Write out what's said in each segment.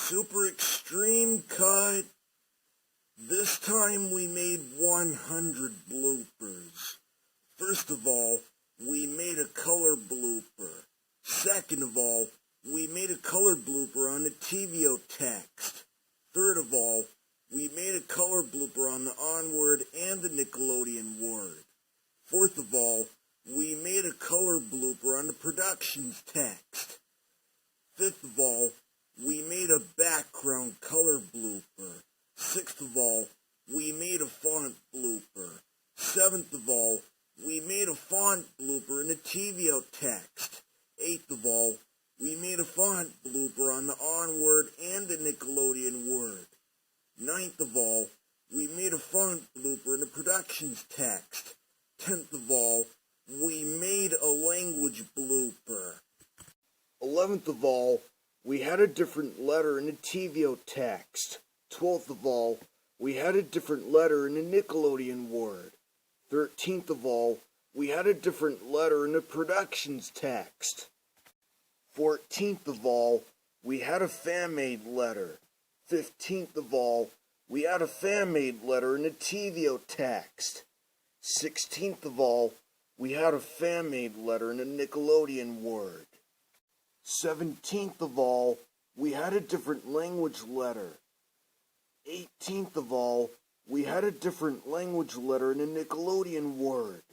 Super extreme cut. This time we made 100 bloopers. First of all, we made a color blooper. Second of all, we made a color blooper on the TVO text. Third of all, we made a color blooper on the onward and the Nickelodeon word. Fourth of all, we made a color blooper on the productions text. Fifth of all, we made a background color blooper. Sixth of all, we made a font blooper. Seventh of all, we made a font blooper in the TVO text. Eighth of all, we made a font blooper on the onward and the Nickelodeon word. Ninth of all, we made a font blooper in the productions text. 10th of all, we made a language blooper. 11th of all, we had a different letter in the TVO text. 12th of all, we had a different letter in the Nickelodeon word. 13th of all, we had a different letter in the productions text. 14th of all, we had a fan-made letter. 15th of all, we had a fan-made letter in the TVO text. 16th of all, we had a fan-made letter in the Nickelodeon word. 17th of all, we had a different language letter. 18th of all, we had a different language letter in the Nickelodeon word.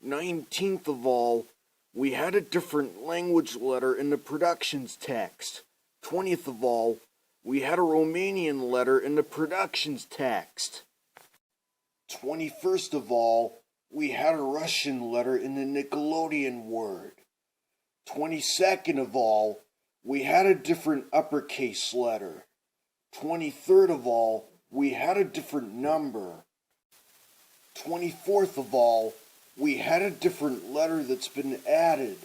19th of all, we had a different language letter in the productions text. 20th of all, we had a Romanian letter in the productions text. 21st of all, we had a Russian letter in the Nickelodeon word. 22nd of all, we had a different uppercase letter. 23rd of all, we had a different number. 24th of all, we had a different letter that's been added.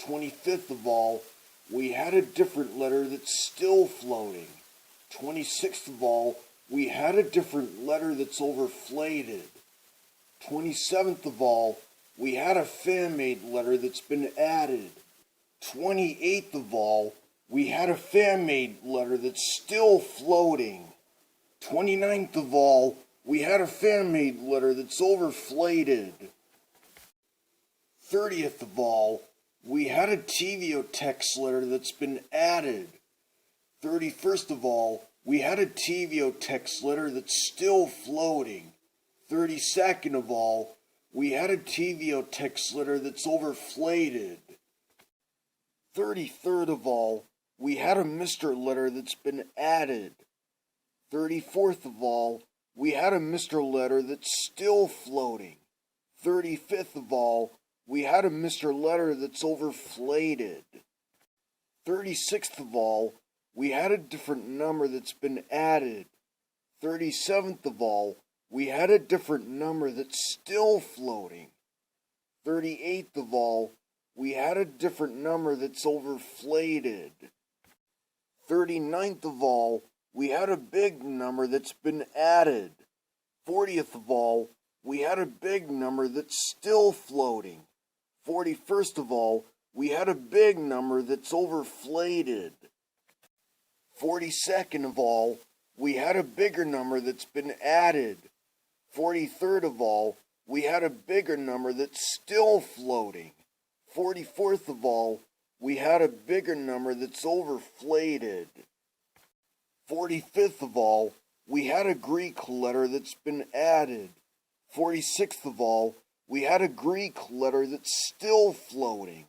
25th of all, we had a different letter that's still floating. 26th of all, we had a different letter that's overflated. 27th of all, we had a fan-made letter that's been added. 28th of all, we had a fan-made letter that's still floating. 29th of all, we had a fan-made letter that's overflated. 30th of all, we had a TVO text letter that's been added. 31st of all, we had a TVO text letter that's still floating. 32nd of all, we had a TVO text letter that's overflated. 33rd of all, we had a Mr. letter that's been added. 34th of all, we had a Mr. letter that's still floating. 35th of all, we had a Mr. letter that's overflated. 36th of all, we had a different number that's been added. 37th of all, we had a different number that's still floating. 38th of all, we had a different number that's overflated. 39th of all, we had a big number that's been added. 40th of all, we had a big number that's still floating. 41st of all, we had a big number that's overflated. 42nd of all, we had a bigger number that's been added. 43rd of all, we had a bigger number that's still floating. 44th of all, we had a bigger number that's overflated. 45th of all, we had a Greek letter that's been added. 46th of all, we had a Greek letter that's still floating.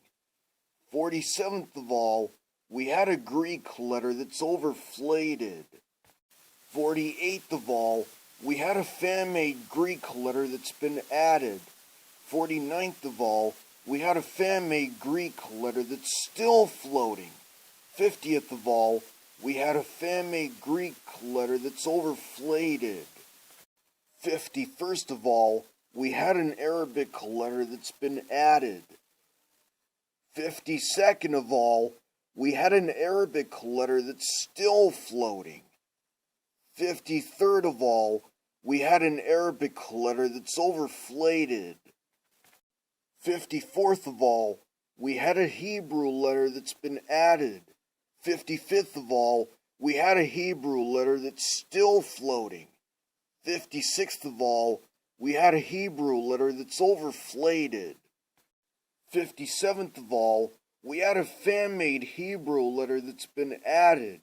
47th of all, we had a Greek letter that's overflated. 48th of all, we had a fan-made Greek letter that's been added. 49th of all, we had a fan-made Greek letter that's still floating. 50th of all, we had a fan-made Greek letter that's overflated. 51st of all, we had an Arabic letter that's been added. 52nd of all, we had an Arabic letter that's still floating. 53rd of all, we had an Arabic letter that's overflated. 54th of all, we had a Hebrew letter that's been added. 55th of all, we had a Hebrew letter that's still floating. 56th of all, we had a Hebrew letter that's overflated. 57th of all, we had a fan-made Hebrew letter that's been added.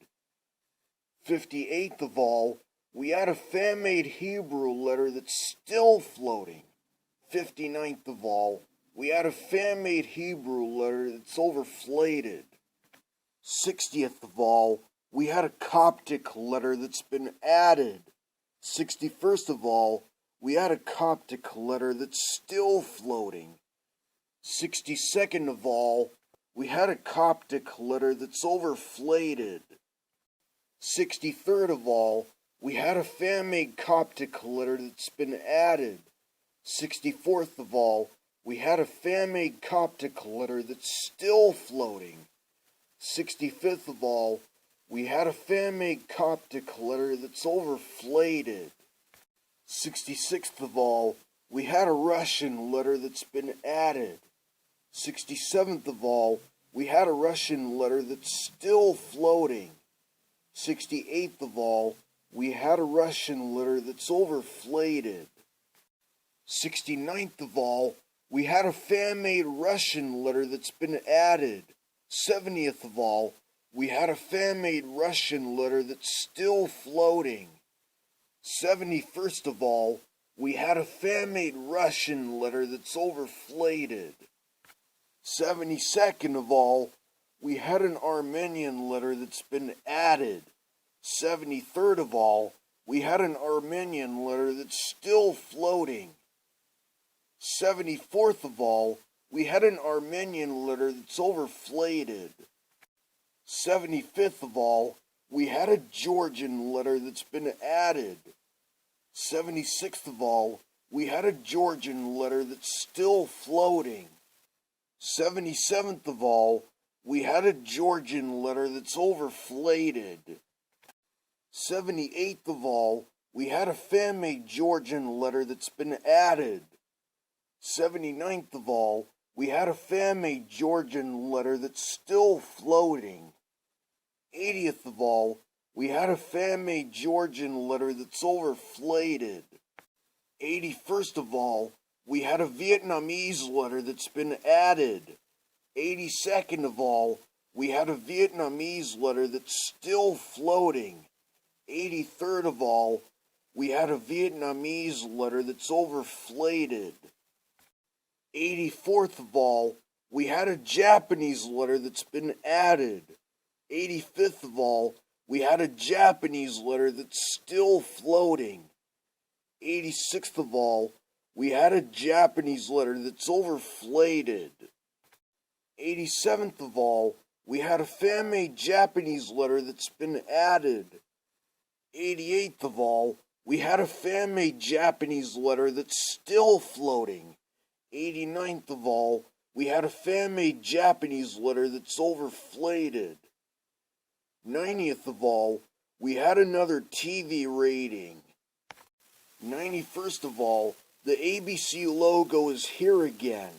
58th of all, we had a fan-made Hebrew letter that's still floating. 59th of all, we had a fan-made Hebrew letter that's overflated. 60th of all, we had a Coptic letter that's been added. 61st of all, we had a Coptic letter that's still floating. 62nd of all, we had a Coptic letter that's overflated. 63rd of all, we had a fan-made Coptic letter that's been added. 64th of all, we had a fan-made Coptic letter that's still floating. 65th of all, we had a fan-made Coptic letter that's overflated. 66th of all, we had a Russian letter that's been added. 67th of all, we had a Russian letter that's still floating. 68th of all, we had a Russian letter that's overflated. 69th of all, we had a fan-made Russian letter that's been added. 70th of all, we had a fan-made Russian letter that's still floating. 71st of all, we had a fan-made Russian letter that's overflated. 72nd of all, we had an Armenian letter that's been added. 73rd of all, we had an Armenian letter that's still floating. 74th of all, we had an Armenian letter that's overflated. 75th of all, we had a Georgian letter that's been added. 76th of all, we had a Georgian letter that's still floating. 77th of all, we had a Georgian letter that's overflated. 78th of all, we had a fan-made Georgian letter that's been added. 79th of all, we had a fan-made Georgian letter that's still floating. 80th of all, we had a fan-made Georgian letter that's overflated. 81st of all, we had a Vietnamese letter that's been added. 82nd of all, we had a Vietnamese letter that's still floating. 83rd of all, we had a Vietnamese letter that's overflated. 84th of all, we had a Japanese letter that's been added. 85th of all, we had a Japanese letter that's still floating. 86th of all, we had a Japanese letter that's overflated. 87th of all, we had a fan-made Japanese letter that's been added. 88th of all, we had a fan-made Japanese letter that's still floating. 89th of all, we had a fan-made Japanese letter that's overflated. 90th of all, we had another TV rating. 91st of all, the ABC logo is here again.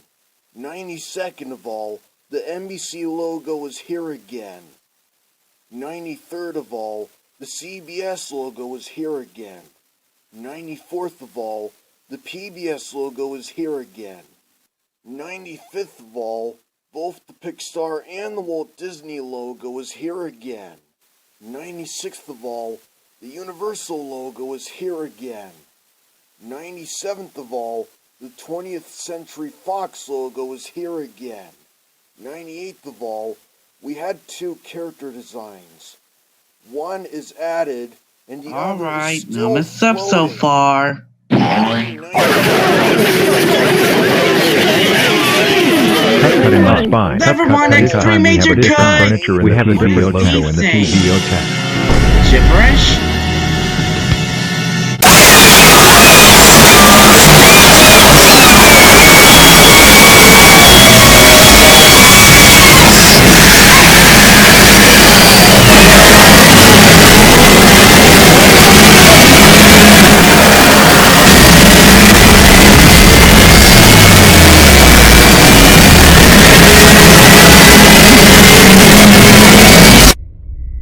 92nd of all, the NBC logo is here again. 93rd of all, the CBS logo is here again. 94th of all, the PBS logo is here again. 95th of all, both the Pixar and the Walt Disney logo is here again. 96th of all, the Universal logo is here again. 97th of all, the 20th Century Fox logo is here again. 98th of all, we had two character designs. One is added, and the other is still Alright, what's up so far? Cut must buy. Everyone, extreme major cut! We have a different logo in the TVOKids. Gibberish?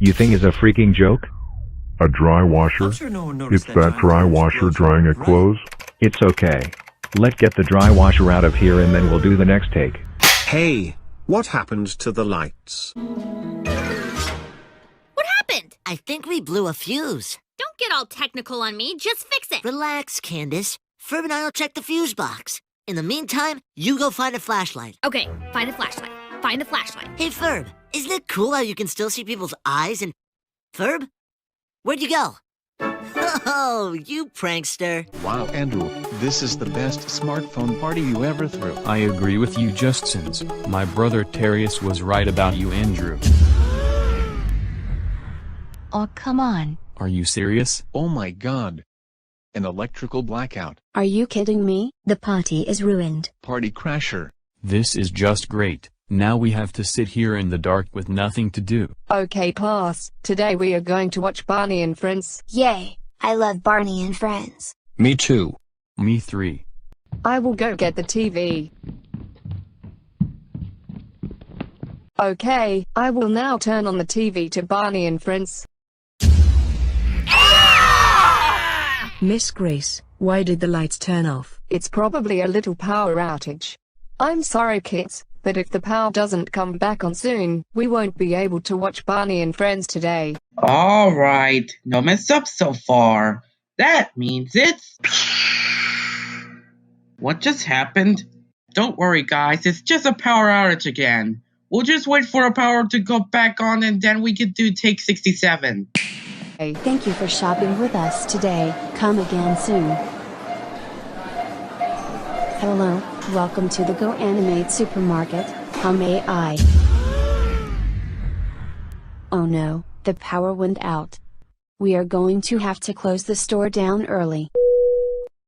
You think is a freaking joke? A dry washer? I'm sure no one noticed It's that dry washer drying at clothes? It's okay. Let's get the dry washer out of here and then we'll do the next take. Hey, what happened to the lights? What happened? I think we blew a fuse. Don't get all technical on me, just fix it. Relax, Candace. Ferb and I will check the fuse box. In the meantime, you go find a flashlight. Okay, find a flashlight. Find a flashlight. Hey, Ferb, isn't it cool how you can still see people's eyes and... Ferb? Where'd you go? Oh, you prankster. Wow, Andrew, this is the best smartphone party you ever threw. I agree with you, Justins. My brother Terius was right about you, Andrew. Oh, come on. Are you serious? Oh my god. An electrical blackout. Are you kidding me? The party is ruined. Party crasher. This is just great. Now we have to sit here in the dark with nothing to do. Okay, class. Today we are going to watch Barney and Friends. Yay! I love Barney and Friends. Me too. Me 3. I will go get the TV. Okay, I will now turn on the TV to Barney and Friends. Miss Grace, why did the lights turn off? It's probably a little power outage. I'm sorry, kids, but if the power doesn't come back on soon, we won't be able to watch Barney and Friends today. Alright, no mess up so far. That means it's... What just happened? Don't worry guys, it's just a power outage again. We'll just wait for a power to go back on and then we can do take 67. Thank you for shopping with us today. Come again soon. Hello, welcome to the Go Animate Supermarket. How may I? Oh no, the power went out. We are going to have to close the store down early.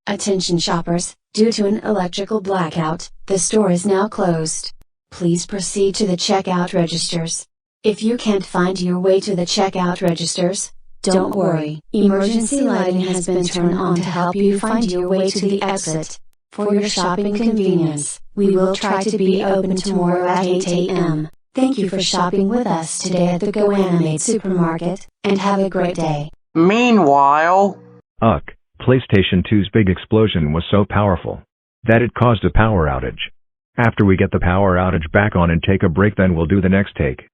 Attention shoppers, due to an electrical blackout, the store is now closed. Please proceed to the checkout registers. If you can't find your way to the checkout registers, don't worry, emergency lighting has been turned on to help you find your way to the exit. For your shopping convenience, we will try to be open tomorrow at 8 a.m. Thank you for shopping with us today at the Go Animate Supermarket, and have a great day. Meanwhile... PlayStation 2's big explosion was so powerful that it caused a power outage. After we get the power outage back on and take a break, then we'll do the next take.